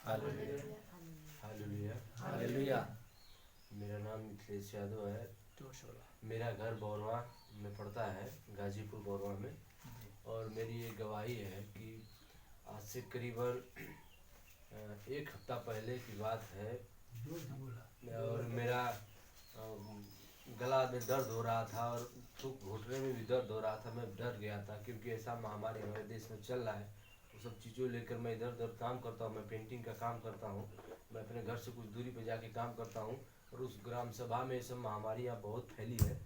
Hallelujah. Hallelujah. Hallelujah. मेरा नाम मिथिलेश यादव है। जोर से बोलो। मेरा घर बौरवा में पड़ता है, गाजीपुर बौरवा में। और मेरी ये गवाही है कि आज से करीबन एक हफ्ता पहले की बात है। और मेरा गला में दर्द हो रहा था और थूक घुटने में भी दर्द हो रहा था। मैं डर गया था क्योंकि ऐसा महामारी हमारे देश में चल रहा है। वो सब चीज़ों लेकर मैं इधर उधर काम करता हूँ। मैं पेंटिंग का काम करता हूँ। मैं अपने घर से कुछ दूरी पर जाके काम करता हूँ और उस ग्राम सभा में ये सब महामारियाँ बहुत फैली है।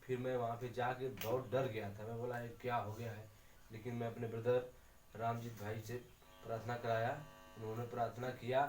फिर मैं वहाँ पे जाके बहुत डर गया था। मैं बोला ये क्या हो गया है, लेकिन मैं अपने ब्रदर रामजीत भाई से प्रार्थना कराया। उन्होंने प्रार्थना किया,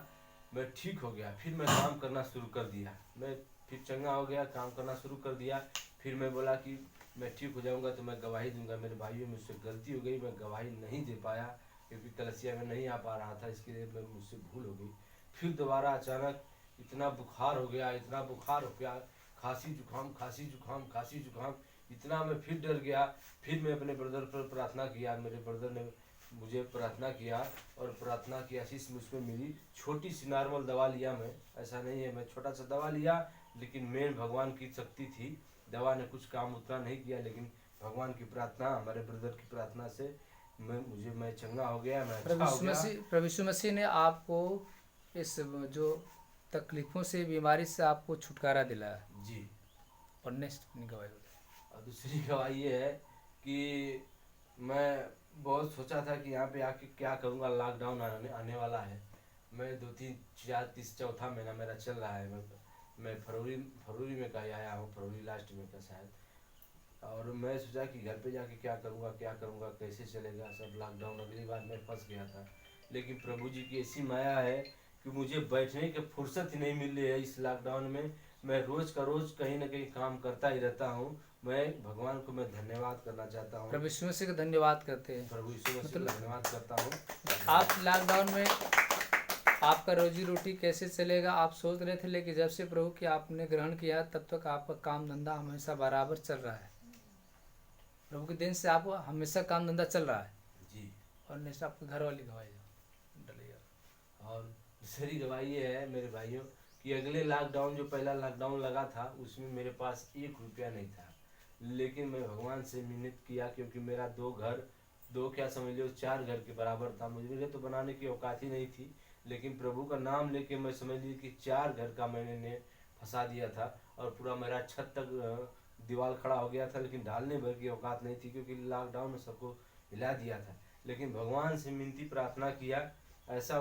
मैं ठीक हो गया। फिर मैं काम करना शुरू कर दिया। मैं फिर चंगा हो गया, काम करना शुरू कर दिया। फिर मैं बोला कि मैं ठीक हो जाऊंगा तो मैं गवाही दूंगा। मेरे भाइयों मुझसे गलती हो गई, मैं गवाही नहीं दे पाया क्योंकि कलसिया में नहीं आ पा रहा था, इसके लिए मैं मुझसे भूल हो गई। फिर दोबारा अचानक इतना बुखार हो गया, इतना बुखार हो गया, खांसी जुकाम खांसी जुकाम खांसी जुकाम, इतना मैं फिर डर गया। फिर मैं अपने ब्रदर पर प्रार्थना किया। मेरे ब्रदर ने मुझे प्रार्थना किया और प्रार्थना की आशीष मुझ पर मिली। छोटी सी नॉर्मल दवा लिया मैं, ऐसा नहीं है मैं छोटा सा दवा लिया, लेकिन मेन भगवान की शक्ति थी। दवा ने कुछ काम उतना नहीं किया, लेकिन भगवान की प्रार्थना, हमारे ब्रदर की प्रार्थना से मैं चंगा हो गया, मैं अच्छा हो गया। प्रभु यीशु मसीह ने आपको इस जो तकलीफ़ों से, बीमारी से आपको छुटकारा दिलाया जी। और नेक्स्ट अपनी गवाही बोलो। और दूसरी गवाही ये है कि मैं बहुत सोचा था कि यहाँ पे आके क्या करूँगा। लॉकडाउन आने वाला है। मैं 2 3 4 चौथा महीना मेरा चल रहा है। मैं फरवरी में का आया हूँ, फरवरी लास्ट में का शायद। और मैं सोचा कि घर पे जाके क्या करूँगा, कैसे चलेगा सब। लॉकडाउन अगली बार मैं फंस गया था, लेकिन प्रभु जी की ऐसी माया है कि मुझे बैठने की फुर्सत ही नहीं मिल रही है इस लॉकडाउन में। मैं रोज़ का रोज़ कहीं ना कहीं काम करता ही रहता हूँ। मैं भगवान को मैं धन्यवाद करना चाहता हूँ। प्रभु यीशु मसीह का धन्यवाद करते हैं। प्रभु यीशु मसीह को धन्यवाद करता हूँ। आप लॉकडाउन में आपका रोजी रोटी कैसे चलेगा आप सोच रहे थे, लेकिन जब से प्रभु की आपने ग्रहण किया तब तक आपका काम धंधा हमेशा बराबर चल रहा है। प्रभु के दिन से आप हमेशा काम धंधा चल रहा है जी। और नेक्स्ट आपके घर वाली गवाही डलिएगा। और दूसरी गवाही ये है मेरे भाइयों कि अगले लॉकडाउन, जो पहला लॉकडाउन लगा था, उसमें मेरे पास 1 रुपया नहीं था, लेकिन मैं भगवान से मिन्नत किया क्योंकि मेरा 2 घर, दो क्या समझ लो 4 घर के बराबर था। मुझे तो बनाने की औकात ही नहीं थी, लेकिन प्रभु का नाम लेके मैं समझ ली कि 4 घर का मैंने फंसा दिया था। और पूरा मेरा छत तक दीवार खड़ा हो गया था, लेकिन ढालने भर की औकात नहीं थी क्योंकि लॉकडाउन ने सबको हिला दिया था। लेकिन भगवान से मिनती प्रार्थना किया, ऐसा